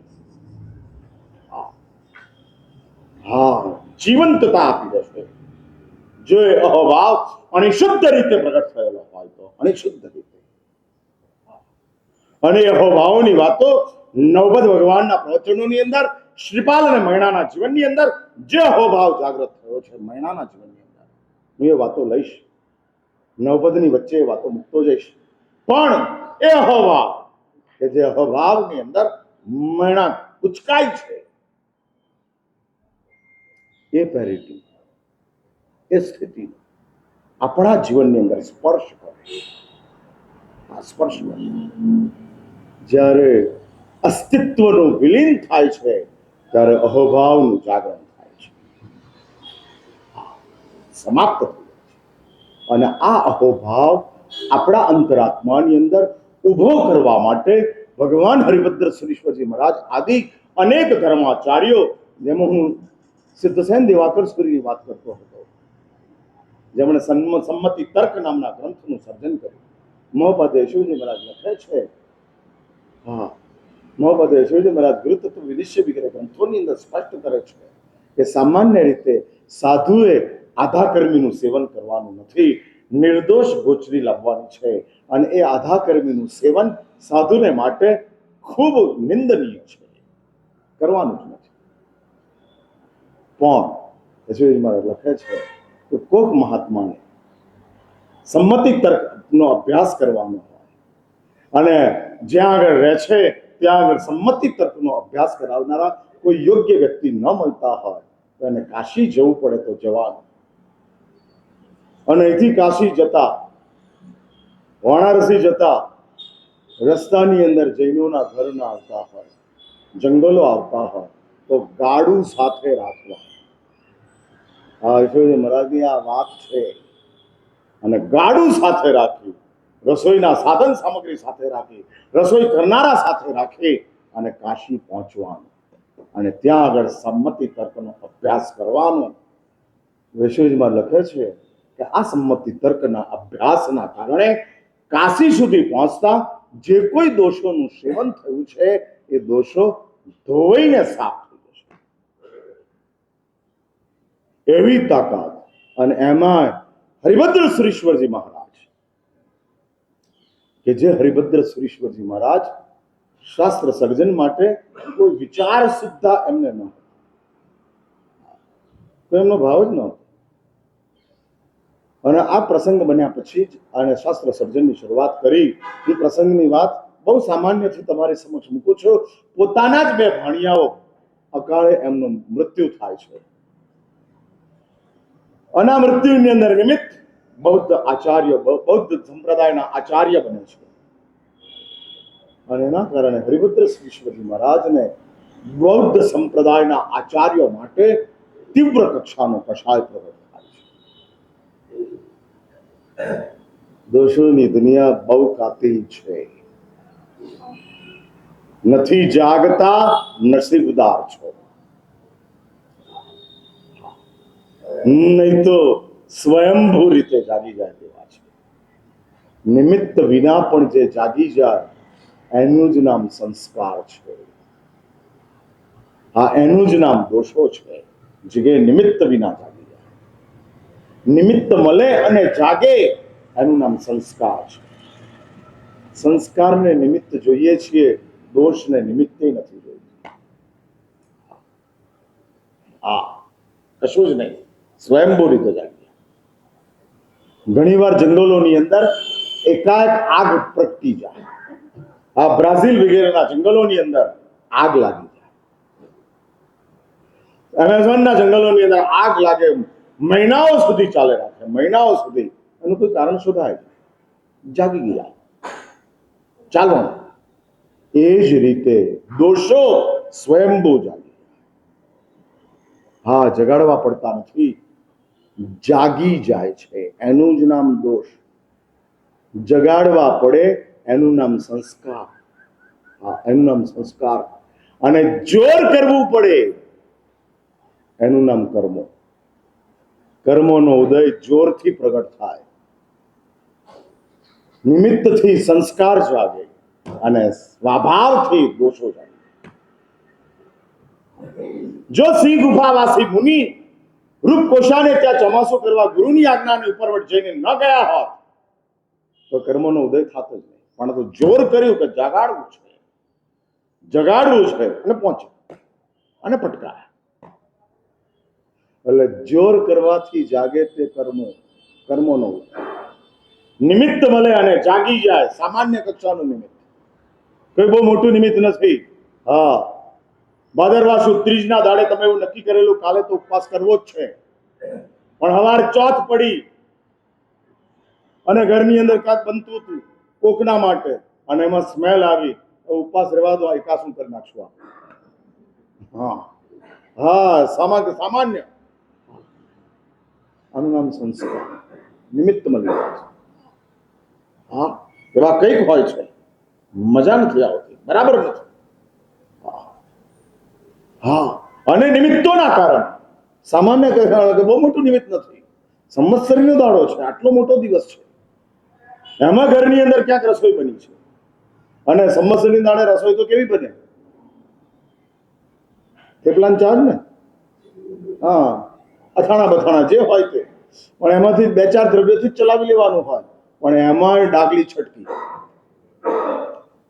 હા, જીવંતતા આપી દેશે. જો અહોભાવ અનિશુદ્ધ રીતે પ્રગટ થયેલો હોય તો અનિશુદ્ધ રીતે. અને અહોભાવની વાતો નવપદ ભગવાનના પ્રવચનોની અંદર, શ્રીપાલ અને મૈણાના જીવનની અંદર જે અહોભાવ જાગૃત થયો છે, મૈણાના જીવનની અંદર, હું એ વાતો લઈશ. નવપદની વચ્ચે એ વાતો મૂકતો જઈશ. પણ એ અહોભાવ કે જે અહોભાવની અંદર મૈણા ઉચકાય છે, એ પેરિટી, એ સ્થિતિ આપણા જીવનની અંદર સ્પર્શ કરે. આ સ્પર્શ કરે જ્યારે અસ્તિત્વનું વિલીન થાય છે, ત્યારે અહોભાવનું જાગરણ થાય છે, સમાપ્ત થઈ જાય છે. અને આ અહોભાવ આપણા અંતરાત્માની અંદર ઉભો કરવા માટે ભગવાન હરિભદ્ર સુરીશ્વરજી મહારાજ આદિ અનેક ધર્માચાર્યો, જેમાં હું સિદ્ધસેન દિવાકર સુરીની વાત કરતો હતો, જેમણે સંમતિ તર્ક નામના ગ્રંથનું સર્જન કર્યું. મહોપાદ યશોજી મહારાજ લખે છે, હા, મહોપાદ યશોજી મહારાજ ગુરુતત્વ વિનિશ્ચય વગેરે ગ્રંથોની અંદર સ્પષ્ટ કરે છે કે સામાન્ય રીતે સાધુએ આધાકર્મીનું સેવન કરવાનું નથી, નિર્દોષ ગોચરી લાવવાની છે. અને એ આધાકર્મીનું સેવન સાધુને માટે ખૂબ નિંદનીય છે, કરવાનું જ નથી. પણ યશોજી મહારાજ લખે છે કે કોક મહાત્માને સંમતિ તર્કનો અભ્યાસ કરવાનો હોય અને જ્યાં આગળ રહે છે ત્યાં આગળ સંમતિ તર્કનો અભ્યાસ કરાવનારા કોઈ યોગ્ય વ્યક્તિ ન મળતા હોય તો એને કાશી જવું પડે તો જવાનું. અને અહીંથી કાશી જતા, વારાણસી જતા રસ્તાની અંદર જૈનોના ઘર ના આવતા હોય, જંગલો આવતા હોય તો ગાડું સાથે રાખવા. આ યશોજી મહારાજની આ વાત છે. અને ગાડું સાથે રાખી, રસોઈના સાધન સામગ્રી સાથે રાખી, રસોઈ કરનારા સાથે રાખી અને કાશી પહોંચવાનું અને ત્યાં આગળ સંમતિ તર્કનો અભ્યાસ કરવાનો. યશોજીમાં લખે છે કે આ સંમતિ તર્કના અભ્યાસના કારણે કાશી સુધી પહોંચતા જે કોઈ દોષોનું સેવન થયું છે એ દોષો ધોઈને સાફ થઈ જશે. એવી તાકાત. અને એમાં હરિભદ્ર સુરીશ્વરજી મહારાજ, કે જે હરિભદ્ર સુરીશ્વરજી મહારાજ શાસ્ત્ર સર્જન માટે કોઈ વિચાર સુદ્ધા એમને ન હતો, તો એમનો ભાવ જ ન હતો. અને આ પ્રસંગ બન્યા પછી જ અને શાસ્ત્ર સર્જનની શરૂઆત કરી. એ પ્રસંગની વાત બહુ સામાન્યથી તમારી સમક્ષ મૂકું છું. પોતાના જ બે ભાણિયાઓ અકાળે એમનું મૃત્યુ થાય છે અને આ મૃત્યુની અંદર નિમિત્ત બૌદ્ધ આચાર્ય, બૌદ્ધ સંપ્રદાયના આચાર્ય બને છે અને એના કારણે હરિભદ્ર શ્રીશ્વરજી મહારાજને બૌદ્ધ સંપ્રદાયના આચાર્યો માટે તીવ્ર કક્ષાનો કશાય પ્રગટ થાય છે. દોષોની દુનિયા બહુ કાતિલ છે. નથી જાગતા, નસીબદાર છો. નહીં તો સ્વયંભૂ રીતે જાગી જાય તેવા છે. નિમિત્ત વિના પણ જે જાગી જાય એનું જ નામ સંસ્કાર છે. આ એનું જ નામ દોષો છે. જે નિમિત્ત વિના જાગી જાય, નિમિત્ત મળે અને જાગે એનું નામ સંસ્કાર છે. સંસ્કારને નિમિત્ત જોઈએ છીએ, દોષને નિમિત્તે નથી જોઈતું. આ કશું જ નહીં, સ્વયંભૂ રીતે જાગીએ. ઘણીવાર જંગલોની અંદર એકાએક આગ પ્રગટી જાય. આ બ્રાઝિલ વગેરેના જંગલોની અંદર આગ લાગી જાય. એમેઝોનના જંગલોની અંદર આગ લાગે, મહિનાઓ સુધી ચાલે રાખે, મહિનાઓ સુધી. એનું કોઈ કારણ શોધાય, જાગી ગયા, ચાલો. એ જ રીતે દોષો સ્વયંભૂ જાગી. હા, જગાડવા પડતા નથી, જાગી જાય છે. એનું જ નામ દોષ. જગાડવા પડે એનું નામ સંસ્કાર. હા, એનું નામ સંસ્કાર. અને જોર કરવું પડે એનું નામ કર્મો. કર્મોનો ઉદય જોરથી પ્રગટ થાય, નિમિત્તથી સંસ્કાર જાગે અને સ્વભાવથી દોષો જાગે. જો સિંહ ગુફાવાસી મુનિ રૂપકોશાને ત્યાં ચોમાસું કરવા ગુરુની આજ્ઞાની ઉપરવટ જઈને ન ગયા હોત તો કર્મોનો ઉદય થતો જ નહીં. પણ તો જોર કર્યું કે જગાડવું છે, જગાડવું છે, અને પહોંચ્યું અને પટકાયા. એટલે જોર કરવાથી જાગે તે કર્મોનો ઉદય. નિમિત્ત મળે અને જાગી જાય, સામાન્ય કક્ષાનું નિમિત્ત, કોઈ બહુ મોટું નિમિત્ત નથી. હા, ભાદરવા સુદ ત્રીજના દાડે તમે એવું નક્કી કરેલું કાલે તો ઉપવાસ કરવો જ છે, પણ હવાર ચોથ પડી અને ઘરની અંદર કાંઈક બનતું હતું કોકના માટે અને એમાં સ્મેલ આવી, ઉપવાસ રહેવા દો, એકાસું કરી નાખશું આપણે. હા હા, સામાન્ય. આનું નામ સંસ્કાર, નિમિત્ત મળી જાય છે. હા, એવા કંઈક હોય છે, મજા નથી આવતી, બરાબર નથી. હા, અને નિમિત્તોના કારણે સામાન્ય કે બહુ મોટું નિમિત્ત નથી, સંવત્સરીનો દાડો છે, આટલો મોટો દિવસ છે, એમાં ઘરની અંદર ક્યાંક રસોઈ બની છે. અને સંવત્સરની દાડે રસોઈ તો કેવી બને? થેપલા ચા જ ને. હા, અથાણા બથાણા જે હોય તે, પણ એમાંથી બે ચાર દ્રવ્યોથી જ ચલાવી લેવાનું હોય, પણ એમાં ડાગલી છટકી.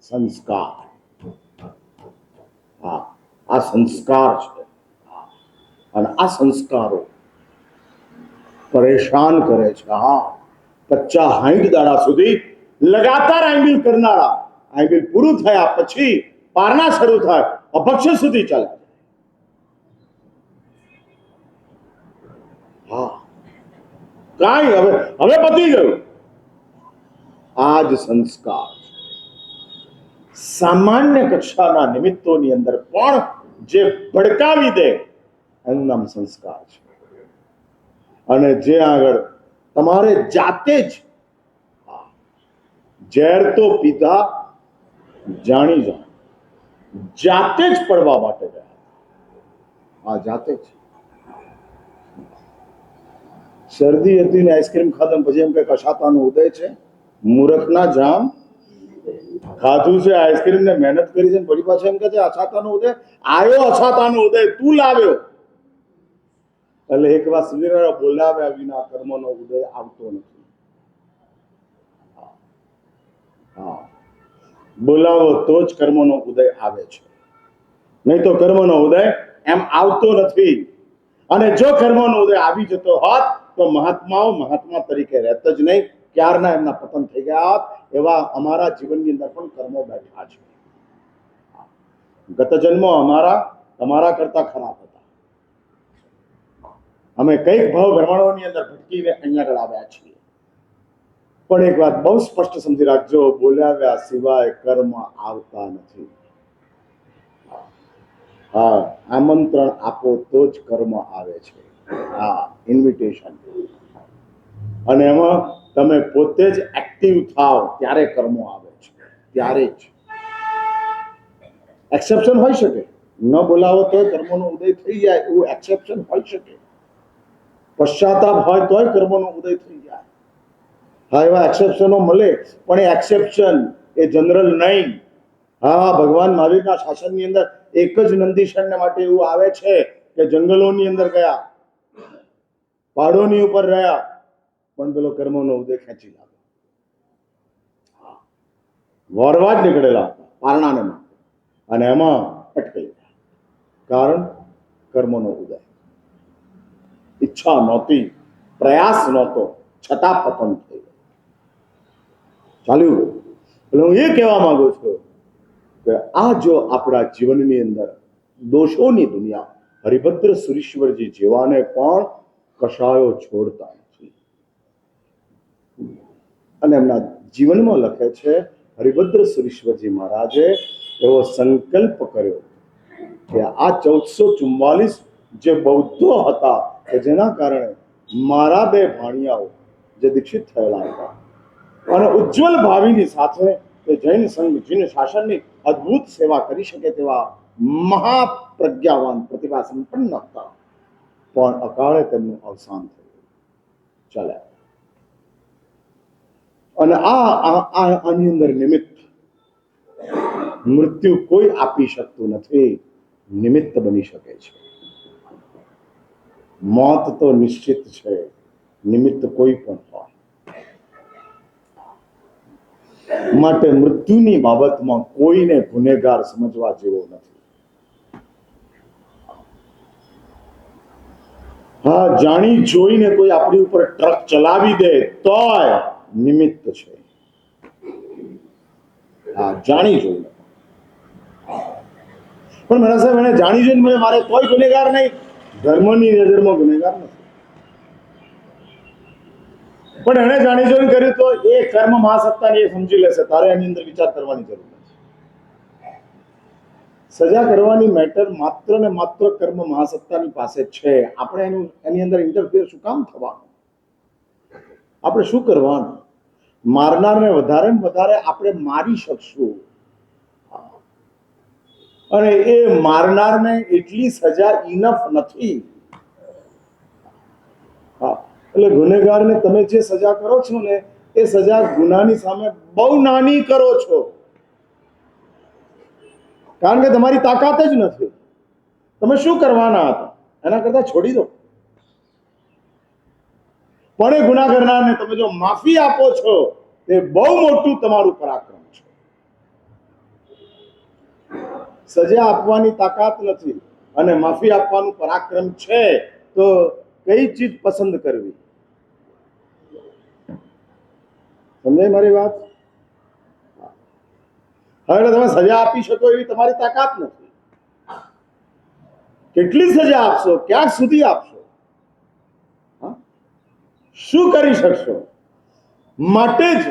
સંસ્કાર. હા, આ સંસ્કાર છે. અને આ સંસ્કારો પરેશાન કરે છે. હા, 50-60 દાડા સુધી લગાતાર આંબિલ કરનારા, આંબિલ પૂરું થયા પછી પારણા શરૂ થાય, અભક્ષ્ય સુધી ચાલે. હા, કાંઈ હવે પતી ગયું. આ જ સંસ્કાર સામાન્ય કક્ષાના નિમિત્તોની અંદર પણ જે ભડકાવી દે એનું નામ સંસ્કાર છે. અને જે આગળ તમારે જાતે જ ઝેર તો પીધા જાણી જાય, જાતે જ પડવા માટે ગયા. હા, જાતે જ. શરદી હતી ને આઈસ્ક્રીમ ખાધા પછી એમ કે કશાતાનો ઉદય છે. મૂર્ખના જામ, ખાધું છે આઈસ્ક્રીમ ને મહેનત કરી છે, વળી પાછું એમ કે છે અછાતાનો ઉદય આવ્યો. અછાતાનો ઉદય તું લાવ્યો. એટલે એક વાર સુધી બોલાવ્યા વિના કર્મનો ઉદય આવતો નથી. હા, બોલાવો તો જ કર્મનો ઉદય આવે છે, નહીં તો કર્મનો ઉદય એમ આવતો નથી. અને જો કર્મનો ઉદય આવી જતો હોત તો મહાત્મા તરીકે રહેતા જ નહીં, ક્યારના એમના પતન થઈ ગયા. એવા અમારા જીવનની અંદર પણ કર્મો બેઠા છે. ગત જન્મો અમારા તમારા કરતા ખરાબ હતા. અમે કઈક ભાવ ભ્રમણોની અંદર ભટકીને અહીંયા આગળ આવ્યા છીએ. પણ એક વાત બહુ સ્પષ્ટ સમજી રાખજો, બોલાવ્યા સિવાય કર્મ આવતા નથી. હા, આમંત્રણ આપો તો જ કર્મ આવે છે. હા, ઇન્વિટેશન. અને એમાં તમે પોતે જ એક્ટિવ થાવ ત્યારે કર્મો આવે છે. ત્યારે જ એક્સેપ્શન હોઈ શકે, ન બોલાવો તો કર્મોનો ઉદય થઈ જાય એવું એક્સેપ્શન હોઈ શકે. પશ્ચાતાપ હોય તોય કર્મોનો ઉદય થઈ જાય. હા, એવા એક્સેપ્શનો મળે, પણ એ એક્સેપ્શન એ જનરલ નહીં. હા, ભગવાન મહાવીરના શાસનની અંદર એક જ નંદીશનને માટે એવું આવે છે કે જંગલોની અંદર ગયા, પહાડોની ઉપર રહ્યા, પણ પેલો કર્મોનો ઉદય ખેંચી લાવ્યો. વોરવા જ નીકળેલા હતા પારણાને માટે, અને એમાં અટકાઈ ગયા. કારણ કર્મોનો ઉદય. ઈચ્છા નહોતી, પ્રયાસ નહોતો, છતાં પતન થઈ ગયું, ચાલ્યું. એટલે હું એ કહેવા માંગુ છું કે આ જો આપણા જીવનની અંદર દોષોની દુનિયા, હરિભદ્ર સુરીશ્વરજી જેવાને પણ કશાયો છોડતા નથી. અને એમના જીવનમાં લખે છે, હરિભદ્ર સુરીશ્વરજી મહારાજે એવો સંકલ્પ કર્યો કે આ 1444 જે બૌદ્ધો હતા કે જેના કારણે મારા બે ભાણિયાઓ જે દીક્ષિત થયેલા હતા, અને ઉજ્જવલ ભાવિની સાથે તે જૈન સંઘ જીન શાસનની અદ્ભુત સેવા કરી શકે તેવા મહાપ્રજ્ઞાવાન પ્રતિભા સંપન્ન હતા, પણ અકાળે તેમનું અવસાન થયું. ચાલ્યા. અને આની અંદર નિમિત્ત મૃત્યુ કોઈ આપી શકતું નથી, નિમિત્ત બની શકે છે. મોત તો નિશ્ચિત છે, નિમિત્ત કોઈ પણ હોય. માટે મૃત્યુની બાબતમાં કોઈને ગુનેગાર સમજવા જેવો નથી. હા, જાણી જોઈને કોઈ આપણી ઉપર ટ્રક ચલાવી દે તોય નિમિત્ત છે. હા, જાણી જોઈને. પણ મારા સાહેબ એને જાણી જોઈને મારે તોય ગુનેગાર નહીં, ધર્મની નજરમાં ગુનેગાર નથી. પણ એને જાણી જોઈને કર્યું તો એ કર્મ મહાસત્તાને એ સમજી લેશે, તારે એની અંદર વિચાર કરવાની જરૂર નથી. સજા કરવાની મેટર માત્ર ને માત્ર કર્મ મહાસત્તાની પાસે છે. આપણે એની અંદર ઇન્ટરફિયર શું કામ થવાનું? આપણે શું કરવાનું? મારનારને વધારે ને વધારે આપણે મારી શકશું, અને એ મારનારને એટલી સજા ઇનફ નથી. હા, એટલે ગુનેગારને તમે જે સજા કરો છો ને એ સજા ગુનાની સામે બહુ નાની કરો છો, કારણ કે તમારી તાકાત જ નથી. તમે શું કરવાના હતા? એના કરતા છોડી દો. પણ એ ગુના કરનારને તમે જો માફી આપો છો તે બહુ મોટું તમારું પરાક્રમ છે. સજા આપવાની તાકાત નથી અને માફી આપવાનું પરાક્રમ છે, તો કઈ ચીજ પસંદ કરવી? સમજાય મારી વાત? હવે તમે સજા આપી શકો એવી તમારી તાકાત નથી. કેટલી સજા આપશો? ક્યાં સુધી આપશો? શું કરી શકશો? માટે જ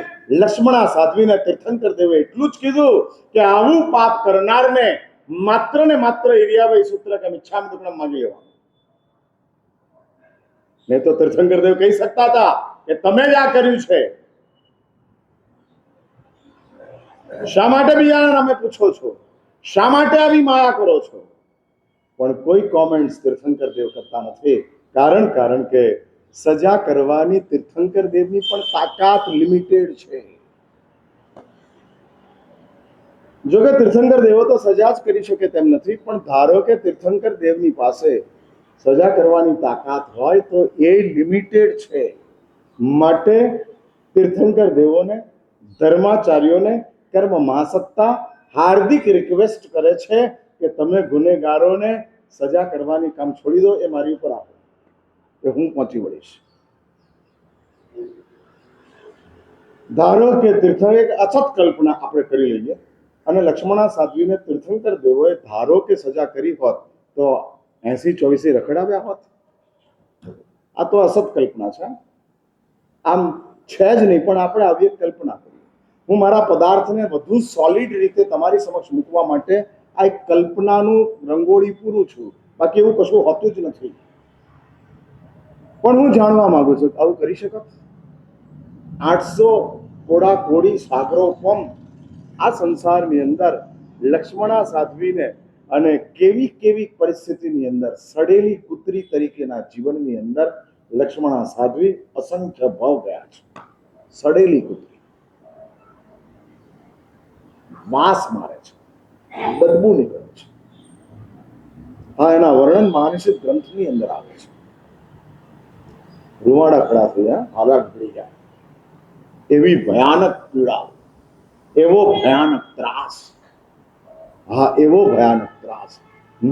લક્ષ્મણા સાધ્વીને તીર્થંકર દેવે એટલું જ કીધું કે આવું પાપ કરનારને માત્ર ને માત્ર એરિયાભાઈ સૂત્ર કે મિચ્છામિ દુક્કડમ માંગી લેવાનું. નહીં તો તીર્થંકર દેવ કહી શકતા હતા કે તમે જ આ કર્યું છે, શા માટે બીજાના નામે પૂછો છો? શા માટે આવી માયા કરો છો? પણ કોઈ કોમેન્ટ્સ તીર્થંકર દેવ કરતા નથી. કારણ કે સજા કરવાની તીર્થંકર દેવની પણ તાકાત લિમિટેડ છે. જો કે તીર્થંકર દેવો તો સજા જ કરી શકે તેમ નથી, પણ ધારો કે તીર્થંકર દેવની પાસે સજા કરવાની તાકાત હોય તો એ લિમિટેડ છે. માટે તીર્થંકર દેવોને, ધર્માચાર્યોને કર્મ મહાસત્તા હાર્દિક રિક્વેસ્ટ કરે છે કે તમે ગુનેગારોને સજા કરવાની કામ છોડી દો, એ મારી ઉપર આપો, કે હું પહોંચી વળીશ. ધારો કે તીર્થંકર એક અછત કલ્પના આપણે કરી લઈએ અને લક્ષ્મણા સાધ્વીને તીર્થંકર દેવોએ ધારો કે સજા કરી હોત તો 80-24 રખડાવ્યા હોત. આ તો અસત કલ્પના છે, આમ છે જ નહીં, પણ આપણે આવી એક કલ્પના કરી. હું મારા પદાર્થને વધુ સોલિડ રીતે તમારી સમક્ષ મૂકવા માટે આ એક કલ્પનાનું રંગોળી પૂરું છું, બાકી એવું કશું હોતું જ નથી. પણ હું જાણવા માંગુ છું આવું કરી શકત? 800 કોડા કોડી સાગરોપમ આ સંસારની અંદર લક્ષ્મણા સાધ્વીને અને કેવી કેવી પરિસ્થિતિની અંદર સડેલી કૂતરી તરીકેના જીવનની અંદર લક્ષ્મણા સાધ્વી અસંખ્ય ભાવ ગયા છે. સડેલી કૂતરી વાસ મારે છે, બદબુ નીકળે છે. હા, એના વર્ણન માનસિક ગ્રંથની અંદર આવે છે. રૂવાડા ખડા થઈ જાય, હાલાત પડી જાય, એવી ભયાનક પીડા, એવો ભયાનક ત્રાસ. હા, એવો ભયાનક ત્રાસ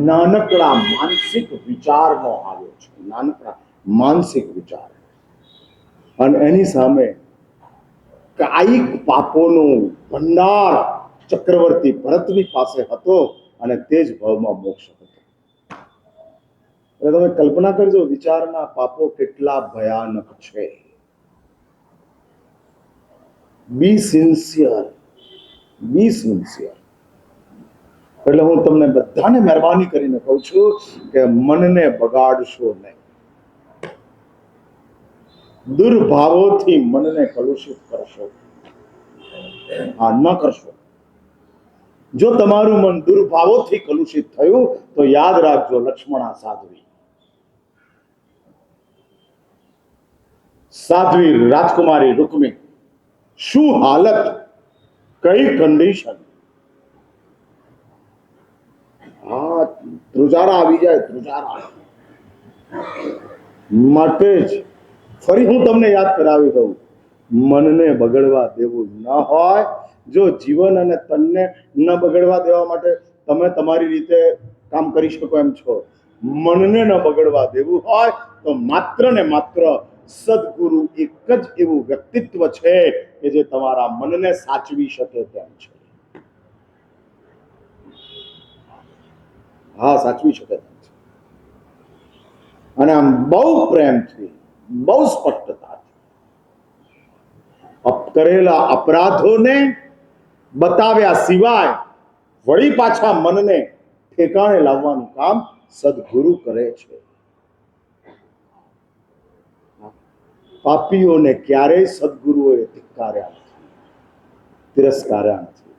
નાનકડા માનસિક વિચારનો આવ્યો છે. નાનકડા માનસિક વિચાર, અને એની સામે કાયિક પાપોનો ભંડાર ચક્રવર્તી ભરતની પાસે હતો, અને તે જ ભાવમાં મોક્ષ હતો. એટલે તમે કલ્પના કરજો વિચારના પાપો કેટલા ભયાનક છે. બી સિન્સિયર, બી સિન્સિયર. એટલે હું તમને બધાને મહેરબાની કરીને કહું છું કે મનને બગાડશો નહીં. દુર્ભાવોથી મનને કલુષિત કરશો, હા, ન કરશો. જો તમારું મન દુર્ભાવોથી કલુષિત થયું તો યાદ રાખજો, લક્ષ્મણા સાધ્વી, સાધ્વી રાજકુમારી રૂકમી, શું હાલત, કઈ કન્ડિશન. હા, ધ્રુજારા આવી જાય, ધ્રુજારા. માટે જ ફરી હું તમને યાદ કરાવી દઉં, મનને બગડવા દેવું ન હોય, જો જીવન અને તનને ન બગડવા દેવા માટે તમે તમારી રીતે કામ કરી શકો એમ છો, મનને ન બગડવા દેવું હોય તો માત્ર ને માત્ર સદગુરુ એક જ એવું વ્યક્તિત્વ છે કે જે તમારા મનને સાચવી શકે તેમ છે. હા, સાચવી શકે તેમ છે. અને આમ બહુ પ્રેમથી, બહુ સ્પષ્ટતાથી કરેલા અપરાધોને બતાવ્યા સિવાય વળી પાછા મનને ઠેકાણે લાવવાનું કામ સદગુરુ કરે છે. પાપીઓને ક્યારેય સદગુરુઓએ ધિક્કાર્યા નથી, તિરસ્કાર્યા નથી,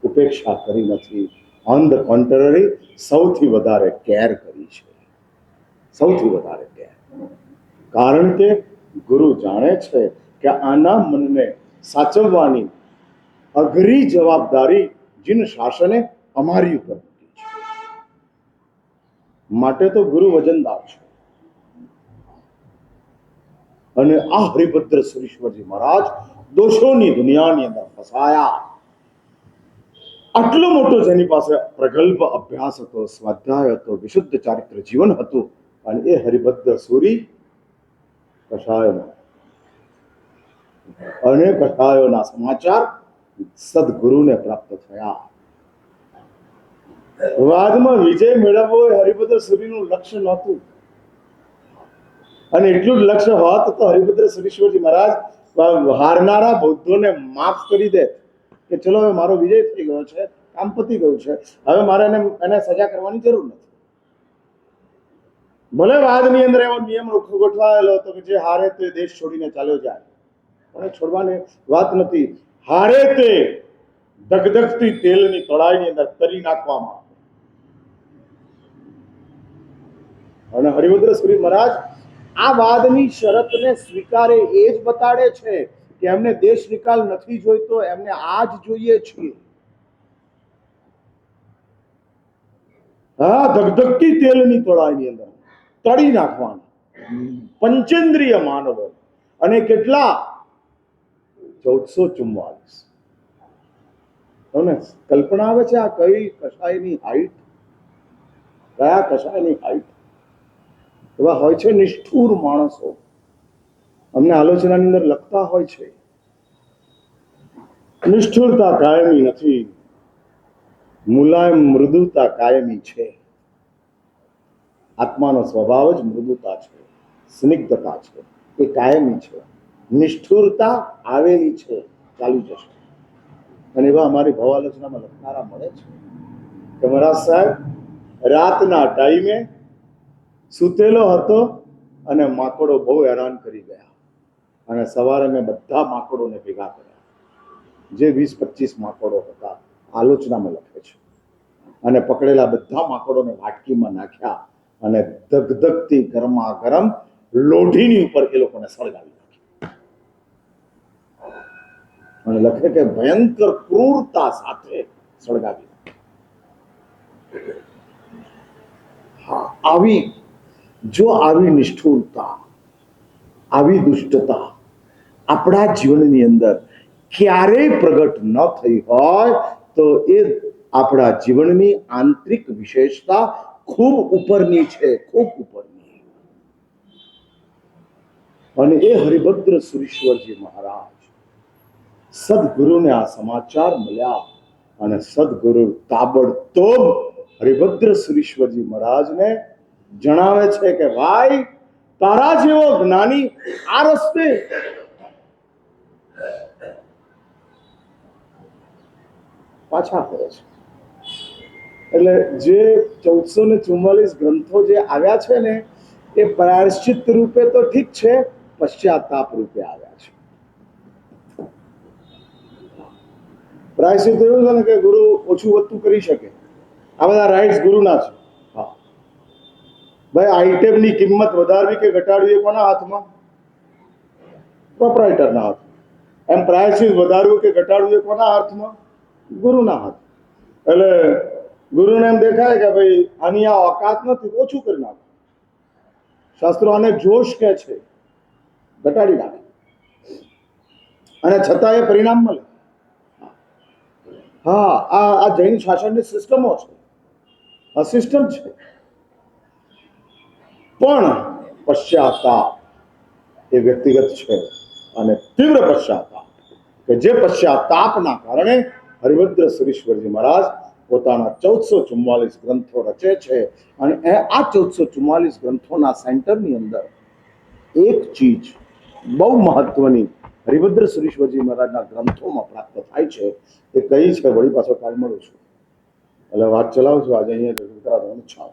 ઉપેક્ષા કરી નથી. ઓન ધ કોન્ટ્રરી સૌથી વધારે કેર કરી છે, સૌથી વધારે કેર. કારણ કે ગુરુ જાણે છે કે આના મનને સાચવવાની અઘરી જવાબદારી જીન શાસને અમારી ઉપર મૂકી છે. માટે તો ગુરુ વજનદાર છે. અને આ હરિભદ્ર સુરીશ્વરજી મહારાજ દોષોની દુનિયાની અંદર ફસાયા. આટલો મોટો જેની પાસે પ્રગલ્ભ અભ્યાસ હતો, સ્વાધ્યાય હતો, વિશુદ્ધ ચારિત્ર જીવન હતું, અને એ હરિભદ્ર સુરી કષાયમાં, અને કષાયોના સમાચાર સદગુરુને પ્રાપ્ત થયા. વાદમાં વિજય મેળવવો એ હરિભદ્ર સુરીનું લક્ષ્ય નહોતું, અને એટલું જ લક્ષ્ય હોત તો હરિભદ્ર સુરીશ્વરજી મહારાજ હારનારા બૌદ્ધોને માફ કરી દે કે ચલો હવે મારો વિજય થઈ ગયો છે, કામ પતી ગયું છે, હવે મારે એને સજા કરવાની જરૂર નથી. ભલે વાદની અંદર એવો નિયમ ગોઠવાયેલો હતો કે જે હારે તે દેશ છોડીને ચાલ્યો જાય, પણ છોડવાની વાત નથી. હારે તે ધગધગતી તેલની તળાઈની અંદર તરી નાખવામાં. અને હરિભદ્ર સુરી મહારાજ આ વાદની શરતને સ્વીકારે એ જ બતાડે છે કે એમને દેશ નિકાલ નથી જોઈતો, એમને આ જ જોઈએ છે. હા, ધગધગતી તેલની તળાઈની અંદર તળી નાખવાનું પંચેન્દ્રિય માનવ. અને કેટલા 1444. તમને કલ્પના આવે છે આ કઈ કશાયની હાઈટ, કયા કશાયની હાઈટ. એવા હોય છે નિષ્ઠુર માણસો, અમને આલોચનાની અંદર લખતા હોય છે નિષ્ઠુરતા કાયમી નથી, મુલાયમ મૃદુતા કાયમી છે. આત્માનો સ્વભાવ જ મૃદુતા છે, સ્નિગ્ધતા છે, એ કાયમી છે. નિષ્ઠુરતા આવેલી છે, ચાલુ જશે. અને એવા અમારી ભવાલોચનામાં લખનારા મળે છે કે મહારાજ સાહેબ રાતના ટાઈમે સૂતેલો હતો અને માકડો બહુ હેરાન કરી ગયા, અને સવારે મેં બધા માકડોને ભેગા કર્યા, જે 20-25 માકડો હતા, આલોચનામાં લખે છે. અને પકડેલા બધા માકડોને વાટકીમાં નાખ્યા અને ધગધગતી ગરમા ગરમ લોઢીની ઉપર એ લોકોને સળગાવી નાખ્યા. અને લખે કે ભયંકર ક્રૂરતા સાથે સળગાવી. હા, આવી નિષ્ઠુરતા, આવી દુષ્ટતા આપણા જીવનની અંદર ક્યારેય પ્રગટ ન થઈ હોય તો એ આપણા જીવનની આંતરિક વિશેષતા ખૂબ ઉપરની છે, ખૂબ ઉપરની. અને એ હરિભદ્ર સુરીશ્વરજી મહારાજ, સદગુરુને આ સમાચાર મળ્યા અને સદગુરુ તાબડતોબ હરિભદ્ર સુરીશ્વરજી મહારાજને જણાવે છે કે ભાઈ, તારા જેવો જ્ઞાની આ રસ્તે પાછા ફરે છે. એટલે જે 1444 ગ્રંથો જે આવ્યા છે ને, એ પ્રાયશ્ચિત રૂપે તો ઠીક છે, પશ્ચાતાપ રૂપે આવ્યા છે. પ્રાયશ્ચિત એવું છે ને કે ગુરુ ઓછું વધતું કરી શકે, આ બધા રાઇટ્સ ગુરુના છે. હા ભાઈ, આઈટમની કિંમત વધારવી કે ઘટાડવી એ કોના હાથમાં? પ્રોપરાઇટરના હાથમાં. એમ પ્રાયશ્ચિત વધારવું કે ઘટાડવું એ કોના હાથમાં? ગુરુના હાથ. એટલે ગુરુને એમ દેખાય કે ભાઈ આની આ ઓકાત નથી, ઓછું કરી નાખો. શાસ્ત્રો આને જોશ કે છે, ઘટાડી નાખે, અને છતાં એ પરિણામ મળે. હા, આ જૈન શાસનની સિસ્ટમો છે, આ સિસ્ટમ છે. પણ પશ્ચાતાપ એ વ્યક્તિગત છે, અને તીવ્ર પશ્ચાતાપ, કે જે પશ્ચાતાપના કારણે હરિભદ્ર સુરીશ્વરજી મહારાજ પોતાના 1444 ગ્રંથો રચે છે. અને આ 1444 ગ્રંથોના સેન્ટરની અંદર એક ચીજ બહુ મહત્વની હરિભદ્ર સુરીશ્વરજી મહારાજના ગ્રંથોમાં પ્રાપ્ત થાય છે. એ કઈ છે, વળી પાછો કાલ મળું છું, એટલે વાત ચલાવું છું. આજે અહીંયા